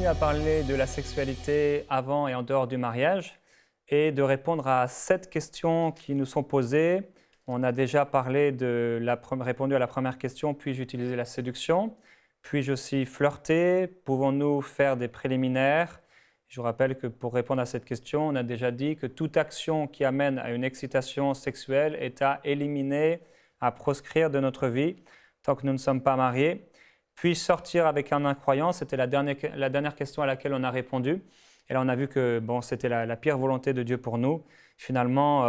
continue à parler de la sexualité avant et en dehors du mariage et de répondre à 7 questions qui nous sont posées. On a déjà répondu à la première question, puis-je utiliser la séduction? Puis-je aussi flirter? Pouvons-nous faire des préliminaires? Je vous rappelle que pour répondre à cette question, on a déjà dit que toute action qui amène à une excitation sexuelle est à éliminer, à proscrire de notre vie tant que nous ne sommes pas mariés. Puis sortir avec un incroyant, c'était la dernière question à laquelle on a répondu. Et là, on a vu que c'était la pire volonté de Dieu pour nous. Finalement,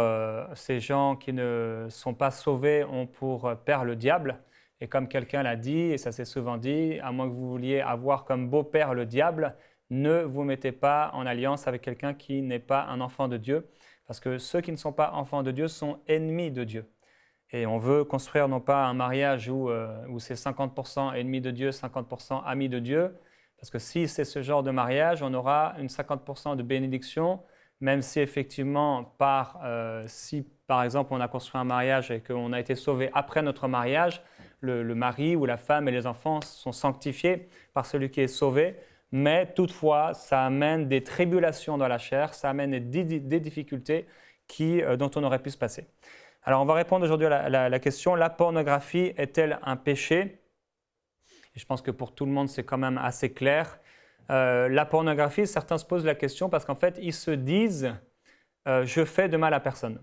ces gens qui ne sont pas sauvés ont pour père le diable. Et comme quelqu'un l'a dit, et ça s'est souvent dit, à moins que vous vouliez avoir comme beau-père le diable, ne vous mettez pas en alliance avec quelqu'un qui n'est pas un enfant de Dieu. Parce que ceux qui ne sont pas enfants de Dieu sont ennemis de Dieu. Et on veut construire non pas un mariage où c'est 50% ennemis de Dieu, 50% amis de Dieu, parce que si c'est ce genre de mariage, on aura une 50% de bénédiction, même si effectivement, si par exemple on a construit un mariage et qu'on a été sauvé après notre mariage, le mari ou la femme et les enfants sont sanctifiés par celui qui est sauvé, mais toutefois, ça amène des tribulations dans la chair, ça amène des difficultés dont on aurait pu se passer. Alors, on va répondre aujourd'hui à la question, la pornographie est-elle un péché? Et je pense que pour tout le monde, c'est quand même assez clair. La pornographie, certains se posent la question parce qu'en fait, ils se disent je fais de mal à personne.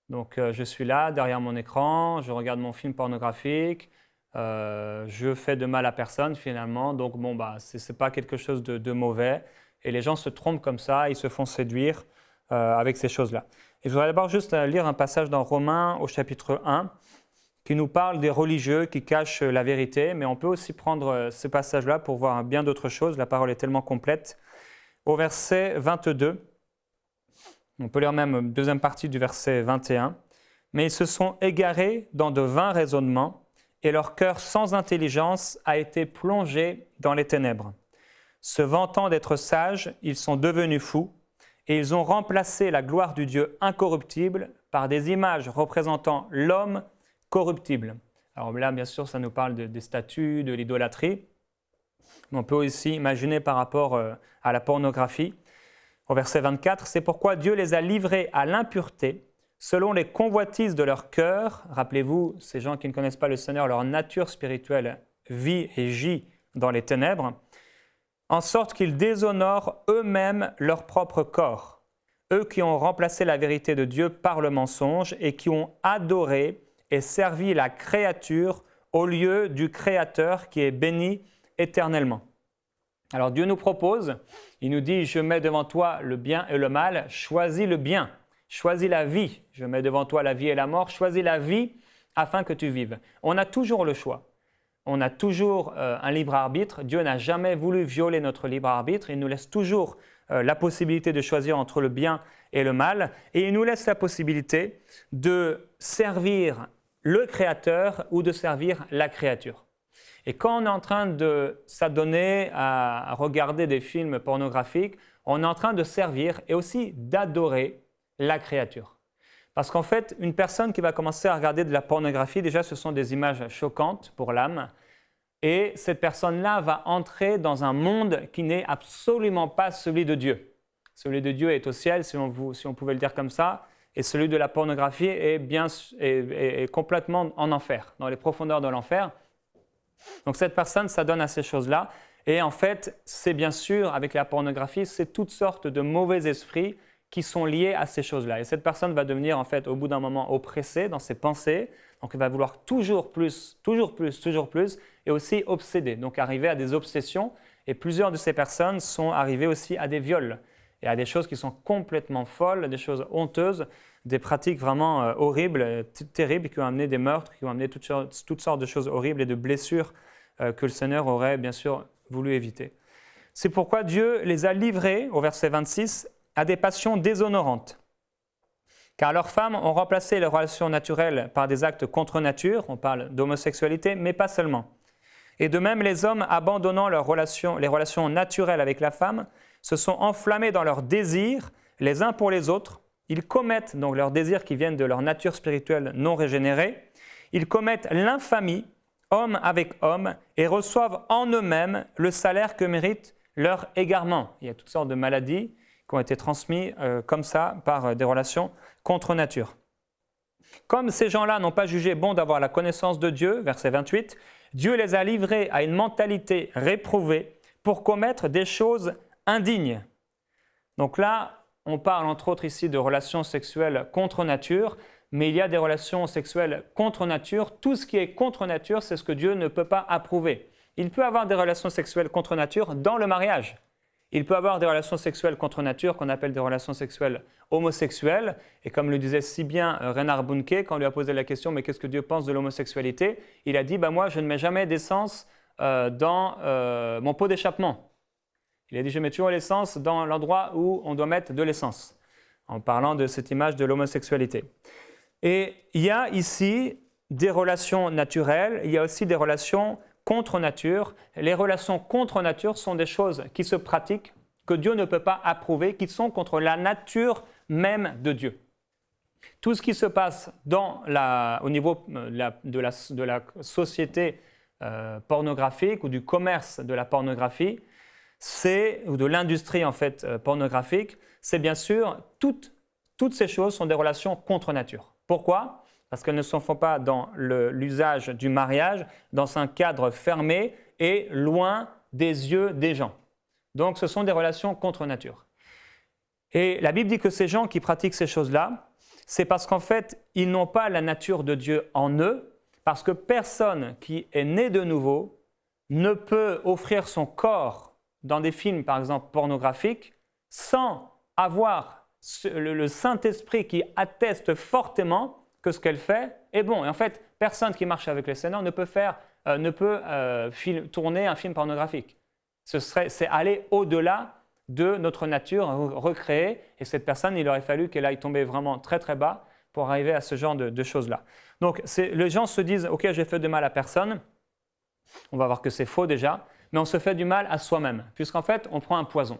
Donc, je suis là, derrière mon écran, je regarde mon film pornographique, je fais de mal à personne finalement. Donc, ce n'est pas quelque chose de mauvais. Et les gens se trompent comme ça, ils se font séduire avec ces choses-là. Et je voudrais d'abord juste lire un passage dans Romains au chapitre 1 qui nous parle des religieux qui cachent la vérité, mais on peut aussi prendre ce passage-là pour voir bien d'autres choses. La parole est tellement complète. Au verset 22, on peut lire même deuxième partie du verset 21. « Mais ils se sont égarés dans de vains raisonnements, et leur cœur sans intelligence a été plongé dans les ténèbres. Se vantant d'être sages, ils sont devenus fous, et ils ont remplacé la gloire du Dieu incorruptible par des images représentant l'homme corruptible. » Alors là, bien sûr, ça nous parle des statues, de l'idolâtrie. Mais on peut aussi imaginer par rapport à la pornographie. Au verset 24, « C'est pourquoi Dieu les a livrés à l'impureté, selon les convoitises de leur cœur. » Rappelez-vous, ces gens qui ne connaissent pas le Seigneur, leur nature spirituelle vit et gît dans les ténèbres, en sorte qu'ils déshonorent eux-mêmes leur propre corps, eux qui ont remplacé la vérité de Dieu par le mensonge et qui ont adoré et servi la créature au lieu du Créateur qui est béni éternellement. Alors Dieu nous propose, il nous dit « Je mets devant toi le bien et le mal, choisis le bien, choisis la vie. Je mets devant toi la vie et la mort, choisis la vie afin que tu vives. » On a toujours le choix. On a toujours un libre arbitre. Dieu n'a jamais voulu violer notre libre arbitre. Il nous laisse toujours la possibilité de choisir entre le bien et le mal. Et il nous laisse la possibilité de servir le Créateur ou de servir la créature. Et quand on est en train de s'adonner à regarder des films pornographiques, on est en train de servir et aussi d'adorer la créature. Parce qu'en fait, une personne qui va commencer à regarder de la pornographie, déjà, ce sont des images choquantes pour l'âme. Et cette personne-là va entrer dans un monde qui n'est absolument pas celui de Dieu. Celui de Dieu est au ciel, si on pouvait le dire comme ça, et celui de la pornographie est complètement en enfer, dans les profondeurs de l'enfer. Donc cette personne s'adonne à ces choses-là. Et en fait, c'est bien sûr, avec la pornographie, c'est toutes sortes de mauvais esprits qui sont liés à ces choses-là. Et cette personne va devenir, en fait, au bout d'un moment, oppressée dans ses pensées. Donc, elle va vouloir toujours plus, et aussi obsédée. Donc, arriver à des obsessions. Et plusieurs de ces personnes sont arrivées aussi à des viols et à des choses qui sont complètement folles, des choses honteuses, des pratiques vraiment horribles, terribles, qui ont amené des meurtres, qui ont amené toutes sortes de choses horribles et de blessures que le Seigneur aurait, bien sûr, voulu éviter. C'est pourquoi Dieu les a livrés, au verset 26, à des passions déshonorantes. Car leurs femmes ont remplacé les relations naturelles par des actes contre nature, on parle d'homosexualité, mais pas seulement. Et de même, les hommes, abandonnant les relations naturelles avec la femme, se sont enflammés dans leurs désirs, les uns pour les autres. Ils commettent, donc leurs désirs qui viennent de leur nature spirituelle non régénérée, ils commettent l'infamie, homme avec homme, et reçoivent en eux-mêmes le salaire que mérite leur égarement. Il y a toutes sortes de maladies qui ont été transmises comme ça par des relations contre nature. Comme ces gens-là n'ont pas jugé bon d'avoir la connaissance de Dieu, verset 28, Dieu les a livrés à une mentalité réprouvée pour commettre des choses indignes. Donc là, on parle entre autres ici de relations sexuelles contre nature, mais il y a des relations sexuelles contre nature. Tout ce qui est contre nature, c'est ce que Dieu ne peut pas approuver. Il peut avoir des relations sexuelles contre nature dans le mariage. Il peut avoir des relations sexuelles contre nature qu'on appelle des relations sexuelles homosexuelles. Et comme le disait si bien Reinhard Bonnke, quand on lui a posé la question « Mais qu'est-ce que Dieu pense de l'homosexualité ?» Il a dit « Moi, je ne mets jamais d'essence dans mon pot d'échappement. » Il a dit « Je mets toujours l'essence dans l'endroit où on doit mettre de l'essence. » En parlant de cette image de l'homosexualité. Et il y a ici des relations naturelles, il y a aussi des relations contre nature. Les relations contre nature sont des choses qui se pratiquent, que Dieu ne peut pas approuver, qui sont contre la nature même de Dieu. Tout ce qui se passe au niveau de la société pornographique ou du commerce de la pornographie, ou de l'industrie en fait pornographique, c'est bien sûr, toutes ces choses sont des relations contre nature. Pourquoi ? Parce qu'elles ne se font pas dans l'usage du mariage, dans un cadre fermé et loin des yeux des gens. Donc ce sont des relations contre nature. Et la Bible dit que ces gens qui pratiquent ces choses-là, c'est parce qu'en fait, ils n'ont pas la nature de Dieu en eux, parce que personne qui est né de nouveau ne peut offrir son corps dans des films, par exemple, pornographiques, sans avoir le Saint-Esprit qui atteste fortement que ce qu'elle fait est bon. Et en fait, personne qui marche avec le Seigneur ne peut tourner un film pornographique. C'est aller au-delà de notre nature recréée. Et cette personne, il aurait fallu qu'elle aille tomber vraiment très très bas pour arriver à ce genre de choses-là. Donc les gens se disent « Ok, j'ai fait de mal à personne ». On va voir que c'est faux déjà. Mais on se fait du mal à soi-même, puisqu'en fait, on prend un poison.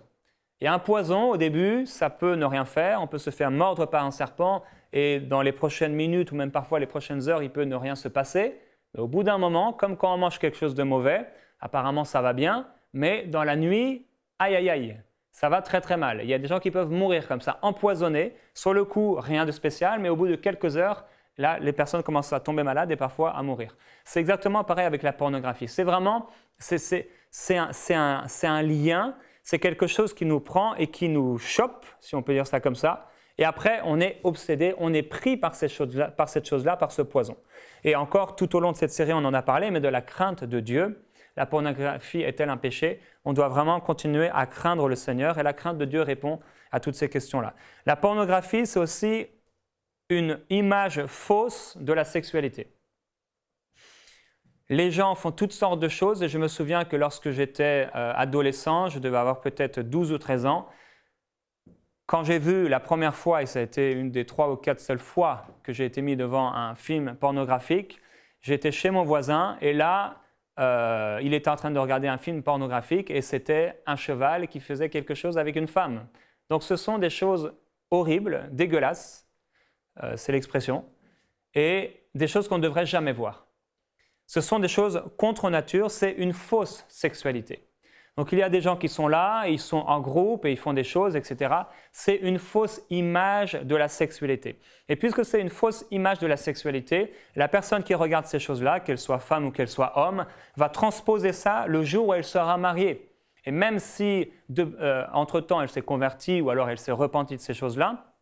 Et un poison, au début, ça peut ne rien faire. On peut se faire mordre par un serpent et dans les prochaines minutes ou même parfois les prochaines heures, il peut ne rien se passer. Mais au bout d'un moment, comme quand on mange quelque chose de mauvais, apparemment ça va bien, mais dans la nuit, aïe aïe aïe, ça va très très mal. Il y a des gens qui peuvent mourir comme ça, empoisonnés. Sur le coup, rien de spécial, mais au bout de quelques heures, là, les personnes commencent à tomber malades et parfois à mourir. C'est exactement pareil avec la pornographie. C'est vraiment, c'est un lien. C'est quelque chose qui nous prend et qui nous chope, si on peut dire ça comme ça. Et après, on est obsédé, on est pris par cette chose-là, par ce poison. Et encore, tout au long de cette série, on en a parlé, mais de la crainte de Dieu. La pornographie est-elle un péché ? On doit vraiment continuer à craindre le Seigneur et la crainte de Dieu répond à toutes ces questions-là. La pornographie, c'est aussi une image fausse de la sexualité. Les gens font toutes sortes de choses et je me souviens que lorsque j'étais adolescent, je devais avoir peut-être 12 ou 13 ans, quand j'ai vu la première fois, et ça a été une des 3 ou 4 seules fois que j'ai été mis devant un film pornographique, j'étais chez mon voisin et là, il était en train de regarder un film pornographique et c'était un cheval qui faisait quelque chose avec une femme. Donc ce sont des choses horribles, dégueulasses, c'est l'expression, et des choses qu'on ne devrait jamais voir. Ce sont des choses contre nature, c'est une fausse sexualité. Donc il y a des gens qui sont là, ils sont en groupe et ils font des choses, etc. C'est une fausse image de la sexualité. Et puisque c'est une fausse image de la sexualité, la personne qui regarde ces choses-là, qu'elle soit femme ou qu'elle soit homme, va transposer ça le jour où elle sera mariée. Et même si, entre-temps, elle s'est convertie ou alors elle s'est repentie de ces choses-là,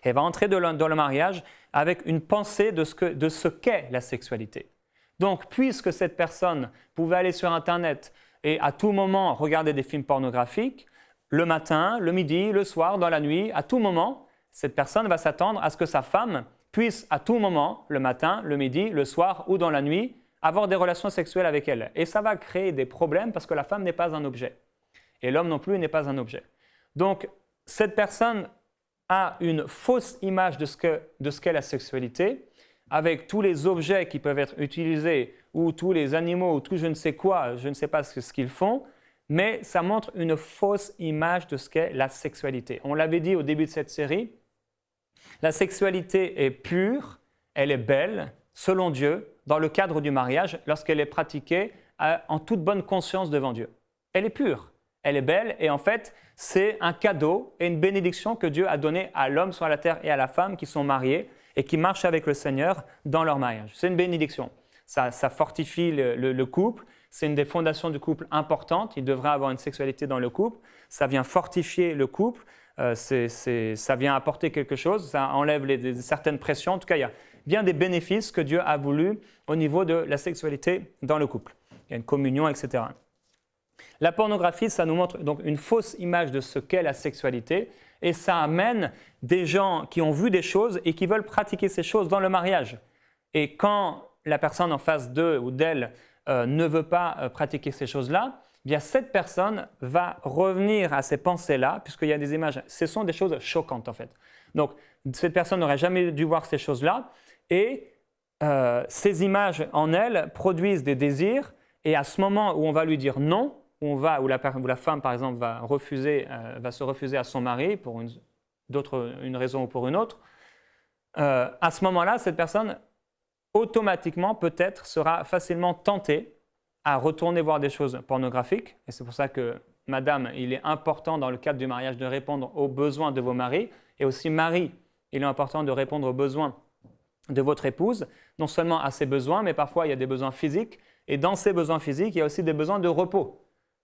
elle va entrer dans le mariage avec une pensée de ce qu'est la sexualité. Donc, puisque cette personne pouvait aller sur Internet et à tout moment regarder des films pornographiques, le matin, le midi, le soir, dans la nuit, à tout moment, cette personne va s'attendre à ce que sa femme puisse à tout moment, le matin, le midi, le soir ou dans la nuit, avoir des relations sexuelles avec elle. Et ça va créer des problèmes parce que la femme n'est pas un objet. Et l'homme non plus n'est pas un objet. Donc, cette personne a une fausse image de ce qu'est la sexualité, avec tous les objets qui peuvent être utilisés, ou tous les animaux, ou tout je ne sais quoi, je ne sais pas ce qu'ils font, mais ça montre une fausse image de ce qu'est la sexualité. On l'avait dit au début de cette série, la sexualité est pure, elle est belle, selon Dieu, dans le cadre du mariage, lorsqu'elle est pratiquée en toute bonne conscience devant Dieu. Elle est pure, elle est belle, et en fait, c'est un cadeau et une bénédiction que Dieu a donné à l'homme sur la terre et à la femme qui sont mariés et qui marchent avec le Seigneur dans leur mariage. C'est une bénédiction. Ça fortifie le couple, c'est une des fondations du couple importantes. Il devrait avoir une sexualité dans le couple. Ça vient fortifier le couple, ça vient apporter quelque chose, ça enlève certaines pressions. En tout cas, il y a bien des bénéfices que Dieu a voulu au niveau de la sexualité dans le couple. Il y a une communion, etc. La pornographie, ça nous montre donc une fausse image de ce qu'est la sexualité et ça amène des gens qui ont vu des choses et qui veulent pratiquer ces choses dans le mariage. Et quand la personne en face d'eux ou d'elle ne veut pas pratiquer ces choses-là, eh bien cette personne va revenir à ces pensées-là, puisqu'il y a des images, ce sont des choses choquantes en fait. Donc cette personne n'aurait jamais dû voir ces choses-là et ces images en elle produisent des désirs et à ce moment où on va lui dire non, où la femme, par exemple, va se refuser à son mari pour une raison ou pour une autre, à ce moment-là, cette personne, automatiquement, peut-être, sera facilement tentée à retourner voir des choses pornographiques. Et c'est pour ça que, madame, il est important dans le cadre du mariage de répondre aux besoins de vos maris. Et aussi, mari, il est important de répondre aux besoins de votre épouse, non seulement à ses besoins, mais parfois il y a des besoins physiques. Et dans ces besoins physiques, il y a aussi des besoins de repos.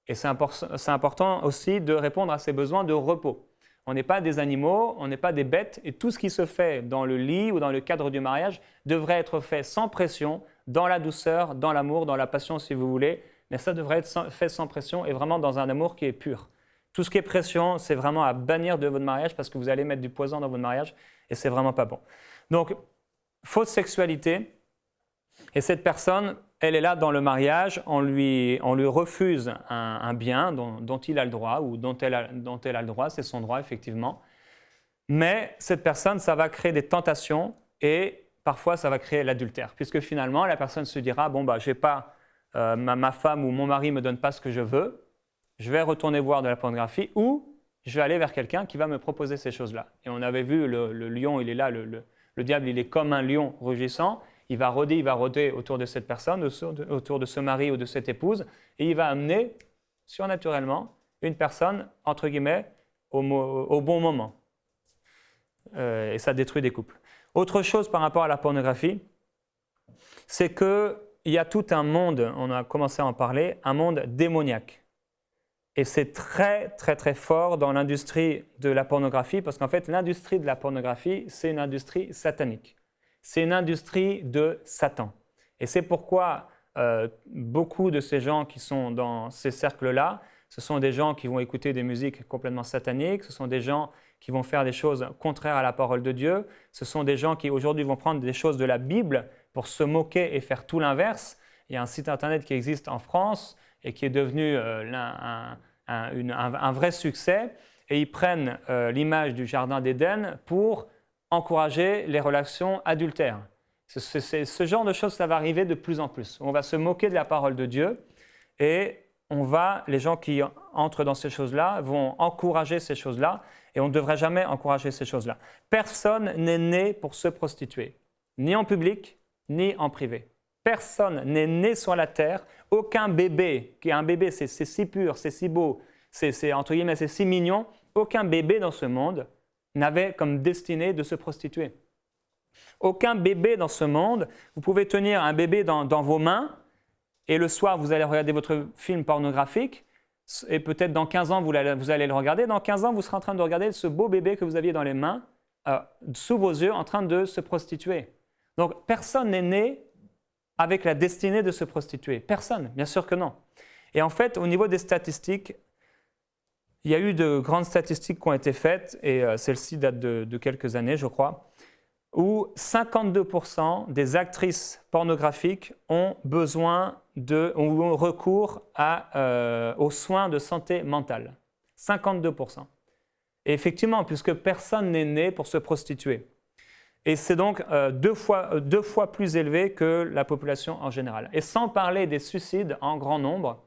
Et c'est important aussi de répondre à ces besoins de repos. On n'est pas des animaux, on n'est pas des bêtes, et tout ce qui se fait dans le lit ou dans le cadre du mariage devrait être fait sans pression, dans la douceur, dans l'amour, dans la passion si vous voulez, mais ça devrait être fait sans pression et vraiment dans un amour qui est pur. Tout ce qui est pression, c'est vraiment à bannir de votre mariage parce que vous allez mettre du poison dans votre mariage et c'est vraiment pas bon. Donc, fausse sexualité, et cette personne, elle est là dans le mariage, on lui refuse un bien dont il a le droit ou dont elle a le droit, c'est son droit effectivement. Mais cette personne, ça va créer des tentations et parfois ça va créer l'adultère. Puisque finalement, la personne se dira, bon, j'ai pas, ma femme ou mon mari ne me donne pas ce que je veux, je vais retourner voir de la pornographie ou je vais aller vers quelqu'un qui va me proposer ces choses-là. Et on avait vu le lion, il est là, le diable, il est comme un lion rugissant. Il va rôder autour de cette personne, autour de ce mari ou de cette épouse, et il va amener, surnaturellement, une personne, entre guillemets, au bon moment. Et ça détruit des couples. Autre chose par rapport à la pornographie, c'est qu'il y a tout un monde, on a commencé à en parler, un monde démoniaque. Et c'est très, très, très fort dans l'industrie de la pornographie, parce qu'en fait, l'industrie de la pornographie, c'est une industrie satanique. C'est une industrie de Satan. Et c'est pourquoi beaucoup de ces gens qui sont dans ces cercles-là, ce sont des gens qui vont écouter des musiques complètement sataniques, ce sont des gens qui vont faire des choses contraires à la parole de Dieu, ce sont des gens qui aujourd'hui vont prendre des choses de la Bible pour se moquer et faire tout l'inverse. Il y a un site internet qui existe en France et qui est devenu un vrai succès et ils prennent l'image du Jardin d'Éden pour encourager les relations adultères. Ce genre de choses, ça va arriver de plus en plus. On va se moquer de la parole de Dieu et les gens qui entrent dans ces choses-là vont encourager ces choses-là et on ne devrait jamais encourager ces choses-là. Personne n'est né pour se prostituer, ni en public, ni en privé. Personne n'est né sur la terre, aucun bébé, un bébé c'est si pur, c'est si beau, entre guillemets, c'est si mignon, aucun bébé dans ce monde n'avait comme destinée de se prostituer. Aucun bébé dans ce monde, vous pouvez tenir un bébé dans vos mains et le soir vous allez regarder votre film pornographique et peut-être dans 15 ans vous allez le regarder. Dans 15 ans vous serez en train de regarder ce beau bébé que vous aviez dans les mains sous vos yeux en train de se prostituer. Donc personne n'est né avec la destinée de se prostituer. Personne, bien sûr que non. Et en fait, au niveau des statistiques, il y a eu de grandes statistiques qui ont été faites, et celle-ci date de quelques années, je crois, où 52% des actrices pornographiques ont recours aux soins de santé mentale. 52%. Et effectivement, puisque personne n'est né pour se prostituer. Et c'est donc deux fois plus élevé que la population en général. Et sans parler des suicides en grand nombre,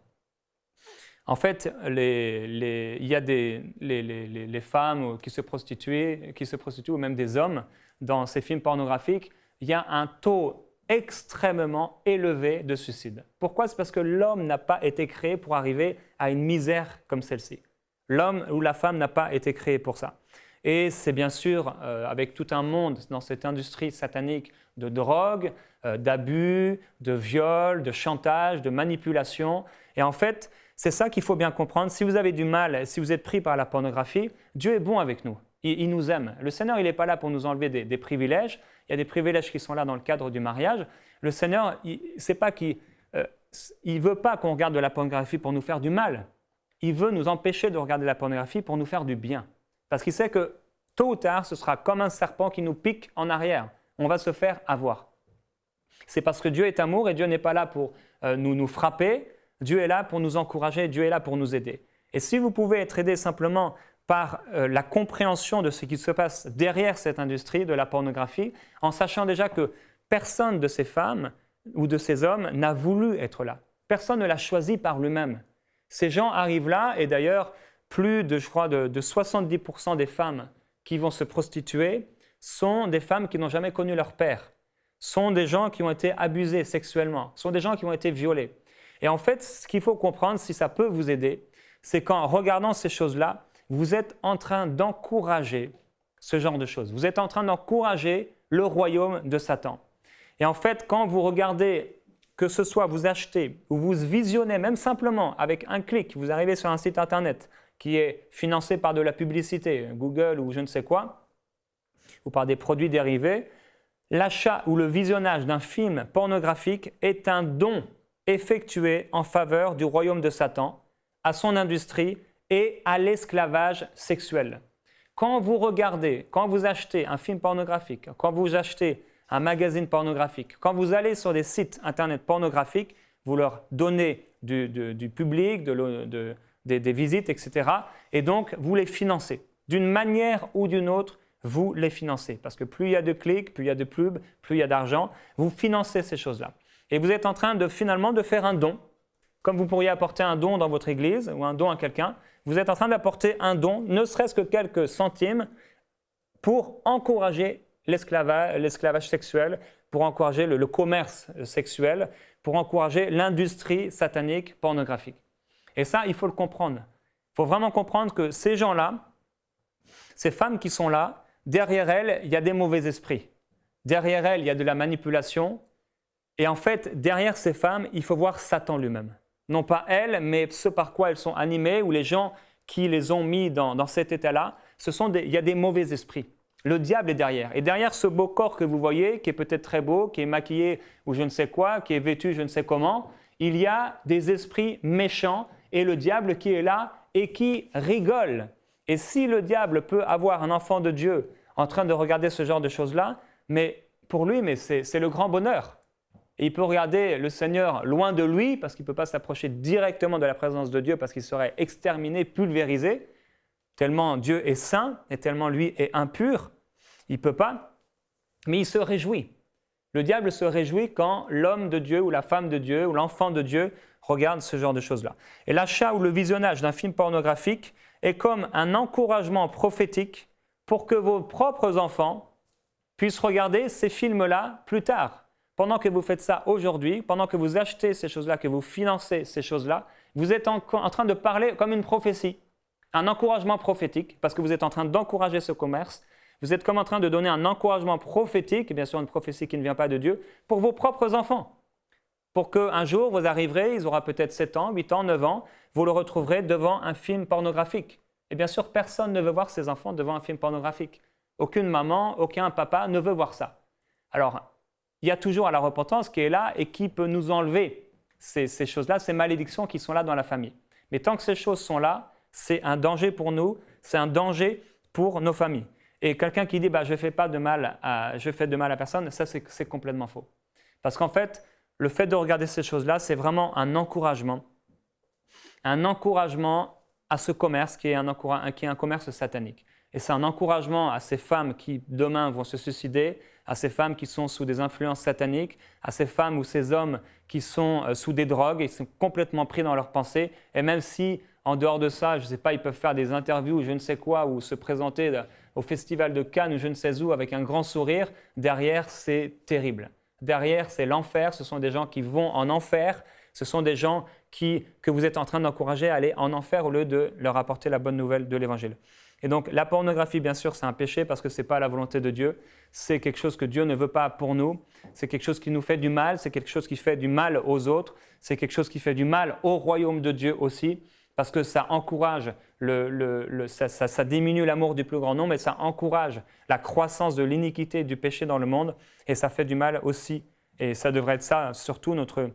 en fait, il y a les femmes qui se prostituent, ou même des hommes, dans ces films pornographiques, il y a un taux extrêmement élevé de suicide. Pourquoi? C'est parce que l'homme n'a pas été créé pour arriver à une misère comme celle-ci. L'homme ou la femme n'a pas été créé pour ça. Et c'est bien sûr avec tout un monde dans cette industrie satanique de drogue, d'abus, de viol, de chantage, de manipulation. Et en fait, c'est ça qu'il faut bien comprendre. Si vous avez du mal, si vous êtes pris par la pornographie, Dieu est bon avec nous. Il nous aime. Le Seigneur, il n'est pas là pour nous enlever des privilèges. Il y a des privilèges qui sont là dans le cadre du mariage. Le Seigneur, c'est pas qu'il ne veut pas qu'on regarde de la pornographie pour nous faire du mal. Il veut nous empêcher de regarder la pornographie pour nous faire du bien. Parce qu'il sait que tôt ou tard, ce sera comme un serpent qui nous pique en arrière. On va se faire avoir. C'est parce que Dieu est amour et Dieu n'est pas là pour nous frapper. Dieu est là pour nous encourager, Dieu est là pour nous aider. Et si vous pouvez être aidé simplement par la compréhension de ce qui se passe derrière cette industrie de la pornographie, en sachant déjà que personne de ces femmes ou de ces hommes n'a voulu être là. Personne ne l'a choisi par lui-même. Ces gens arrivent là, et d'ailleurs, plus de 70% des femmes qui vont se prostituer sont des femmes qui n'ont jamais connu leur père, sont des gens qui ont été abusés sexuellement, sont des gens qui ont été violés. Et en fait, ce qu'il faut comprendre, si ça peut vous aider, c'est qu'en regardant ces choses-là, vous êtes en train d'encourager ce genre de choses. Vous êtes en train d'encourager le royaume de Satan. Et en fait, quand vous regardez, que ce soit vous achetez ou vous visionnez, même simplement avec un clic, vous arrivez sur un site internet qui est financé par de la publicité, Google ou je ne sais quoi, ou par des produits dérivés, l'achat ou le visionnage d'un film pornographique est un don effectué en faveur du royaume de Satan, à son industrie et à l'esclavage sexuel. Quand vous regardez, quand vous achetez un film pornographique, quand vous achetez un magazine pornographique, quand vous allez sur des sites internet pornographiques, vous leur donnez du public, des visites, etc. Et donc, vous les financez. D'une manière ou d'une autre, vous les financez. Parce que plus il y a de clics, plus il y a de pubs, plus il y a d'argent, vous financez ces choses-là. Et vous êtes en train finalement de faire un don. Comme vous pourriez apporter un don dans votre église ou un don à quelqu'un, vous êtes en train d'apporter un don, ne serait-ce que quelques centimes, pour encourager l'esclavage sexuel, pour encourager le commerce sexuel, pour encourager l'industrie satanique pornographique. Et ça, il faut le comprendre. Il faut vraiment comprendre que ces gens-là, ces femmes qui sont là, derrière elles, il y a des mauvais esprits. Derrière elles, il y a de la manipulation. Et en fait, derrière ces femmes, il faut voir Satan lui-même. Non pas elles, mais ce par quoi elles sont animées, ou les gens qui les ont mis dans cet état-là, il y a des mauvais esprits. Le diable est derrière. Et derrière ce beau corps que vous voyez, qui est peut-être très beau, qui est maquillé ou je ne sais quoi, qui est vêtu je ne sais comment, il y a des esprits méchants et le diable qui est là et qui rigole. Et si le diable peut avoir un enfant de Dieu en train de regarder ce genre de choses-là, mais pour lui, c'est le grand bonheur. Et il peut regarder le Seigneur loin de lui parce qu'il ne peut pas s'approcher directement de la présence de Dieu parce qu'il serait exterminé, pulvérisé, tellement Dieu est saint et tellement lui est impur. Il ne peut pas, mais il se réjouit. Le diable se réjouit quand l'homme de Dieu ou la femme de Dieu ou l'enfant de Dieu regarde ce genre de choses-là. Et l'achat ou le visionnage d'un film pornographique est comme un encouragement prophétique pour que vos propres enfants puissent regarder ces films-là plus tard. Pendant que vous faites ça aujourd'hui, pendant que vous achetez ces choses-là, que vous financez ces choses-là, vous êtes en train de parler comme une prophétie, un encouragement prophétique, parce que vous êtes en train d'encourager ce commerce. Vous êtes comme en train de donner un encouragement prophétique, et bien sûr une prophétie qui ne vient pas de Dieu, pour vos propres enfants. Pour qu'un jour, vous arriverez, ils auront peut-être 7 ans, 8 ans, 9 ans, vous le retrouverez devant un film pornographique. Et bien sûr, personne ne veut voir ses enfants devant un film pornographique. Aucune maman, aucun papa ne veut voir ça. Alors, il y a toujours la repentance qui est là et qui peut nous enlever ces choses-là, ces malédictions qui sont là dans la famille. Mais tant que ces choses sont là, c'est un danger pour nous, c'est un danger pour nos familles. Et quelqu'un qui dit « je fais de mal à personne », ça c'est complètement faux. Parce qu'en fait, le fait de regarder ces choses-là, c'est vraiment un encouragement à ce commerce qui est un commerce satanique. Et c'est un encouragement à ces femmes qui demain vont se suicider, à ces femmes qui sont sous des influences sataniques, à ces femmes ou ces hommes qui sont sous des drogues et sont complètement pris dans leurs pensées. Et même si, en dehors de ça, je ne sais pas, ils peuvent faire des interviews ou je ne sais quoi, ou se présenter au festival de Cannes ou je ne sais où avec un grand sourire, derrière, c'est terrible. derrière, c'est l'enfer. Ce sont des gens qui vont en enfer. Ce sont des gens que vous êtes en train d'encourager à aller en enfer au lieu de leur apporter la bonne nouvelle de l'Évangile. Et donc, la pornographie, bien sûr, c'est un péché parce que ce n'est pas la volonté de Dieu. C'est quelque chose que Dieu ne veut pas pour nous. C'est quelque chose qui nous fait du mal. C'est quelque chose qui fait du mal aux autres. C'est quelque chose qui fait du mal au royaume de Dieu aussi, parce que ça encourage, ça diminue l'amour du plus grand nombre et ça encourage la croissance de l'iniquité et du péché dans le monde. Et ça fait du mal aussi. Et ça devrait être ça, surtout notre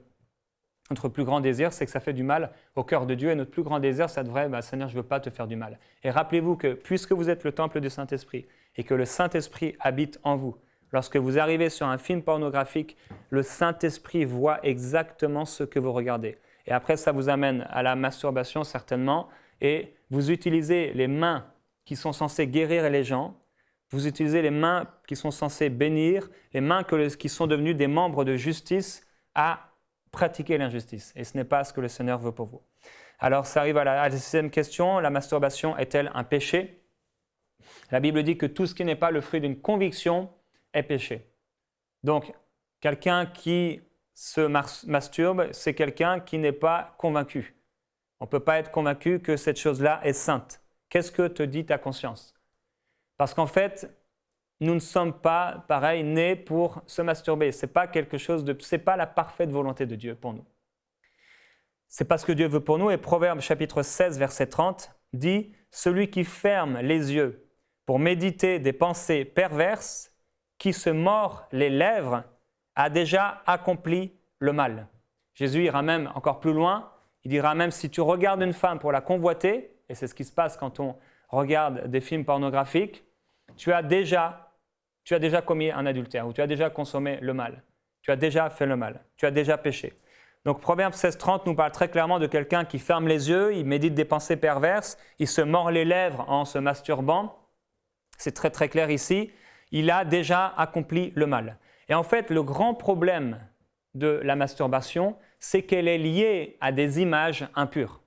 plus grand désir, c'est que ça fait du mal au cœur de Dieu. Et notre plus grand désir, ça devrait, Seigneur, je ne veux pas te faire du mal. Et rappelez-vous que puisque vous êtes le temple du Saint-Esprit et que le Saint-Esprit habite en vous, lorsque vous arrivez sur un film pornographique, le Saint-Esprit voit exactement ce que vous regardez. Et après, ça vous amène à la masturbation certainement. Et vous utilisez les mains qui sont censées guérir les gens. Vous utilisez les mains qui sont censées bénir, les mains qui sont devenues des membres de justice à pratiquer l'injustice. Et ce n'est pas ce que le Seigneur veut pour vous. Alors, ça arrive à la sixième question. La masturbation est-elle un péché? La Bible dit que tout ce qui n'est pas le fruit d'une conviction est péché. Donc, quelqu'un qui se masturbe, c'est quelqu'un qui n'est pas convaincu. On ne peut pas être convaincu que cette chose-là est sainte. Qu'est-ce que te dit ta conscience? Parce qu'en fait, nous ne sommes pas, pareil, nés pour se masturber. Ce n'est pas c'est pas la parfaite volonté de Dieu pour nous. C'est pas ce que Dieu veut pour nous. Et Proverbe chapitre 16, verset 30 dit « Celui qui ferme les yeux pour méditer des pensées perverses, qui se mord les lèvres, a déjà accompli le mal. » Jésus ira même encore plus loin. Il dira même si tu regardes une femme pour la convoiter, et c'est ce qui se passe quand on regarde des films pornographiques, tu as déjà commis un adultère ou tu as déjà consommé le mal. Tu as déjà fait le mal. Tu as déjà péché. Donc Proverbe 16:30 nous parle très clairement de quelqu'un qui ferme les yeux, il médite des pensées perverses, il se mord les lèvres en se masturbant. C'est très très clair ici. Il a déjà accompli le mal. Et en fait, le grand problème de la masturbation, c'est qu'elle est liée à des images impures.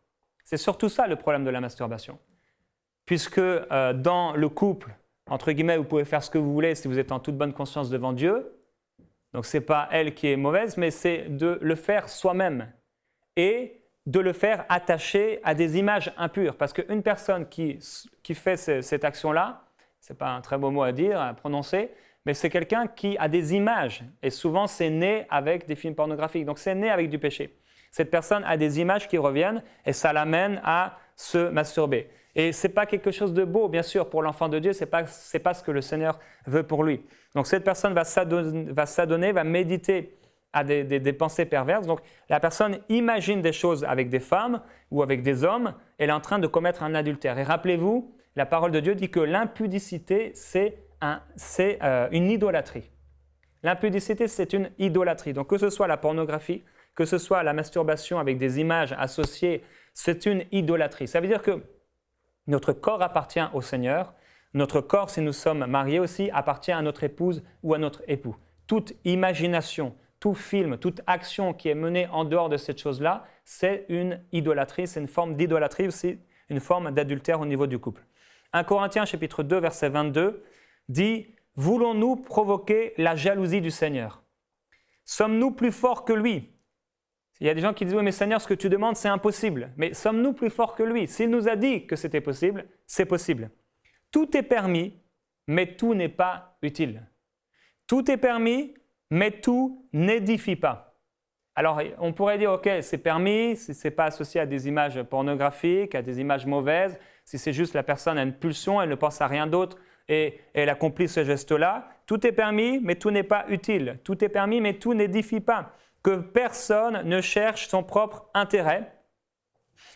C'est surtout ça le problème de la masturbation. Puisque dans le couple, entre guillemets, vous pouvez faire ce que vous voulez si vous êtes en toute bonne conscience devant Dieu. Donc, ce n'est pas elle qui est mauvaise, mais c'est de le faire soi-même et de le faire attaché à des images impures. Parce qu'une personne qui fait cette action-là, ce n'est pas un très beau mot à dire, à prononcer, mais c'est quelqu'un qui a des images. Et souvent, c'est né avec des films pornographiques. Donc, c'est né avec du péché. Cette personne a des images qui reviennent et ça l'amène à se masturber. Et ce n'est pas quelque chose de beau, bien sûr, pour l'enfant de Dieu, ce n'est pas ce que le Seigneur veut pour lui. Donc cette personne va s'adonner, va méditer à des pensées perverses. Donc la personne imagine des choses avec des femmes ou avec des hommes, elle est en train de commettre un adultère. Et rappelez-vous, la parole de Dieu dit que l'impudicité, c'est une idolâtrie. L'impudicité, c'est une idolâtrie. Donc que ce soit la pornographie, que ce soit la masturbation avec des images associées, c'est une idolâtrie. Ça veut dire que notre corps appartient au Seigneur. Notre corps, si nous sommes mariés aussi, appartient à notre épouse ou à notre époux. Toute imagination, tout film, toute action qui est menée en dehors de cette chose-là, c'est une idolâtrie, c'est une forme d'idolâtrie aussi, une forme d'adultère au niveau du couple. 1 Corinthiens chapitre 2, verset 22 dit « Voulons-nous provoquer la jalousie du Seigneur? Sommes-nous plus forts que lui ?» Il y a des gens qui disent « Oui, mais Seigneur, ce que tu demandes, c'est impossible. » Mais sommes-nous plus forts que lui? S'il nous a dit que c'était possible, c'est possible. Tout est permis, mais tout n'est pas utile. Tout est permis, mais tout n'édifie pas. Alors, on pourrait dire « Ok, c'est permis, si ce n'est pas associé à des images pornographiques, à des images mauvaises, si c'est juste la personne a une pulsion, elle ne pense à rien d'autre et elle accomplit ce geste-là. Tout est permis, mais tout n'est pas utile. Tout est permis, mais tout n'édifie pas. » Que personne ne cherche son propre intérêt,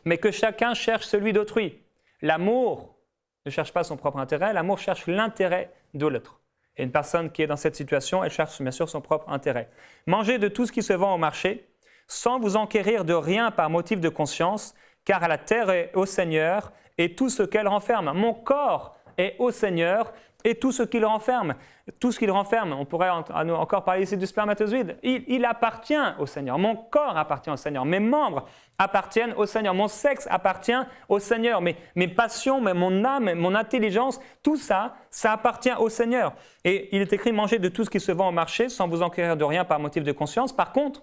mais que chacun cherche celui d'autrui. L'amour ne cherche pas son propre intérêt, l'amour cherche l'intérêt de l'autre. Et une personne qui est dans cette situation, elle cherche bien sûr son propre intérêt. Mangez de tout ce qui se vend au marché, sans vous enquérir de rien par motif de conscience, car la terre est au Seigneur et tout ce qu'elle renferme. Mon corps est au Seigneur et tout ce qu'il renferme. Tout ce qu'il renferme, on pourrait encore parler ici du spermatozoïde, il appartient au Seigneur. Mon corps appartient au Seigneur. Mes membres appartiennent au Seigneur. Mon sexe appartient au Seigneur. Mes passions, mon âme, mon intelligence, tout ça, ça appartient au Seigneur. Et il est écrit, mangez de tout ce qui se vend au marché sans vous enquérir de rien par motif de conscience. Par contre,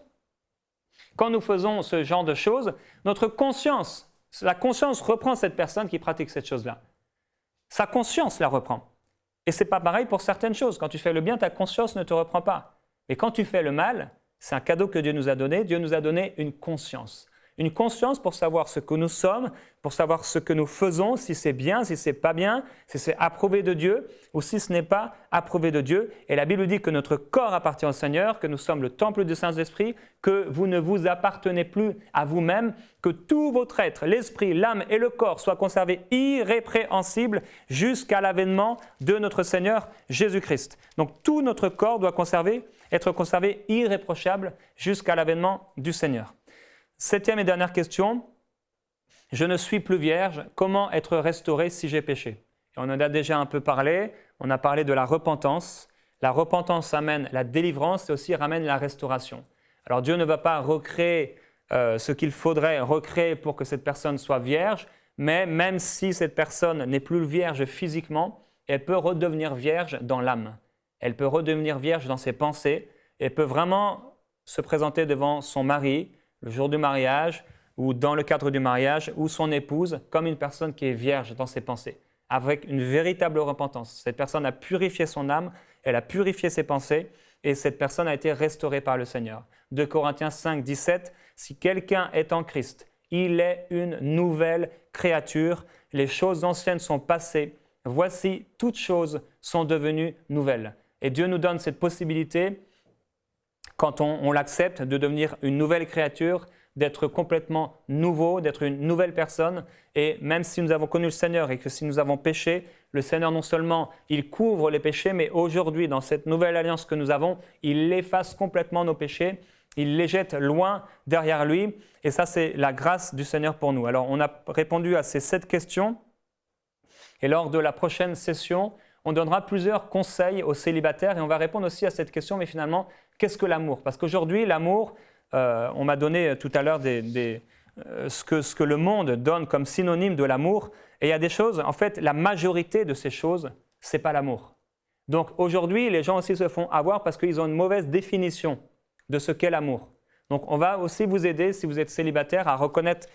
quand nous faisons ce genre de choses, notre conscience, la conscience reprend cette personne qui pratique cette chose-là. Sa conscience la reprend. Et ce n'est pas pareil pour certaines choses. Quand tu fais le bien, ta conscience ne te reprend pas. Mais quand tu fais le mal, c'est un cadeau que Dieu nous a donné. Dieu nous a donné une conscience. Une conscience pour savoir ce que nous sommes, pour savoir ce que nous faisons, si c'est bien, si ce n'est pas bien, si c'est approuvé de Dieu ou si ce n'est pas approuvé de Dieu. Et la Bible dit que notre corps appartient au Seigneur, que nous sommes le temple du Saint-Esprit, que vous ne vous appartenez plus à vous-même, que tout votre être, l'esprit, l'âme et le corps soient conservés irrépréhensibles jusqu'à l'avènement de notre Seigneur Jésus-Christ. Donc tout notre corps doit être conservé irréprochable jusqu'à l'avènement du Seigneur. 7e et dernière question, je ne suis plus vierge, comment être restauré si j'ai péché? Et on en a déjà un peu parlé, on a parlé de la repentance. La repentance amène la délivrance et aussi ramène la restauration. Alors Dieu ne va pas recréer ce qu'il faudrait recréer pour que cette personne soit vierge, mais même si cette personne n'est plus vierge physiquement, elle peut redevenir vierge dans l'âme. Elle peut redevenir vierge dans ses pensées, elle peut vraiment se présenter devant son mari, le jour du mariage ou dans le cadre du mariage ou son épouse comme une personne qui est vierge dans ses pensées, avec une véritable repentance. Cette personne a purifié son âme, elle a purifié ses pensées et cette personne a été restaurée par le Seigneur. 2 Corinthiens 5, 17, « Si quelqu'un est en Christ, il est une nouvelle créature. Les choses anciennes sont passées. Voici, toutes choses sont devenues nouvelles. » Et Dieu nous donne cette possibilité quand on l'accepte, de devenir une nouvelle créature, d'être complètement nouveau, d'être une nouvelle personne. Et même si nous avons connu le Seigneur et que si nous avons péché, le Seigneur non seulement il couvre les péchés, mais aujourd'hui, dans cette nouvelle alliance que nous avons, il efface complètement nos péchés, il les jette loin derrière lui. Et ça, c'est la grâce du Seigneur pour nous. Alors, on a répondu à ces 7 questions. Et lors de la prochaine session, on donnera plusieurs conseils aux célibataires et on va répondre aussi à cette question, mais finalement, qu'est-ce que l'amour? Parce qu'aujourd'hui, l'amour, on m'a donné tout à l'heure ce que le monde donne comme synonyme de l'amour. Et il y a des choses, en fait, la majorité de ces choses, ce n'est pas l'amour. Donc aujourd'hui, les gens aussi se font avoir parce qu'ils ont une mauvaise définition de ce qu'est l'amour. Donc on va aussi vous aider, si vous êtes célibataire, à reconnaître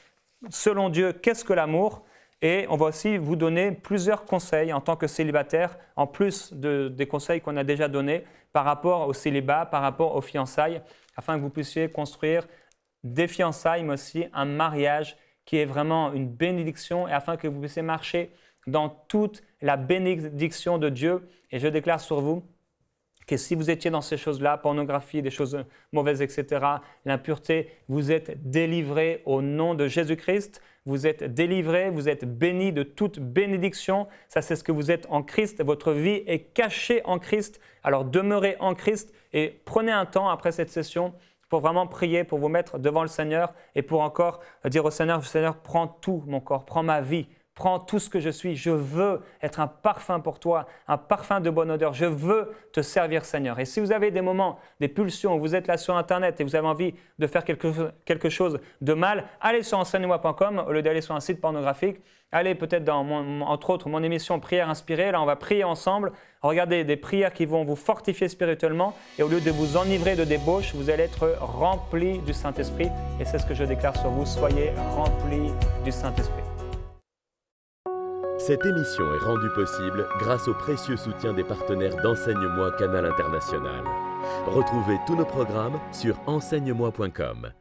selon Dieu qu'est-ce que l'amour. Et on va aussi vous donner plusieurs conseils en tant que célibataire, en plus des conseils qu'on a déjà donnés par rapport au célibat, par rapport aux fiançailles, afin que vous puissiez construire des fiançailles, mais aussi un mariage qui est vraiment une bénédiction et afin que vous puissiez marcher dans toute la bénédiction de Dieu. Et je déclare sur vous que si vous étiez dans ces choses-là, pornographie, des choses mauvaises, etc., l'impureté, vous êtes délivrés au nom de Jésus-Christ. Vous êtes délivrés, vous êtes bénis de toute bénédiction. Ça, c'est ce que vous êtes en Christ. Votre vie est cachée en Christ. Alors, demeurez en Christ et prenez un temps après cette session pour vraiment prier, pour vous mettre devant le Seigneur et pour encore dire au Seigneur, Seigneur, prends tout mon corps, prends ma vie. Prends tout ce que je suis. Je veux être un parfum pour toi, un parfum de bonne odeur. Je veux te servir, Seigneur. Et si vous avez des moments, des pulsions, où vous êtes là sur Internet et vous avez envie de faire quelque chose de mal, allez sur enseigne-moi.com au lieu d'aller sur un site pornographique. Allez peut-être dans, entre autres, mon émission Prière inspirée. Là, on va prier ensemble. Regardez des prières qui vont vous fortifier spirituellement. Et au lieu de vous enivrer de débauche, vous allez être remplis du Saint-Esprit. Et c'est ce que je déclare sur vous. Soyez remplis du Saint-Esprit. Cette émission est rendue possible grâce au précieux soutien des partenaires d'Enseigne-moi Canal International. Retrouvez tous nos programmes sur enseigne-moi.com.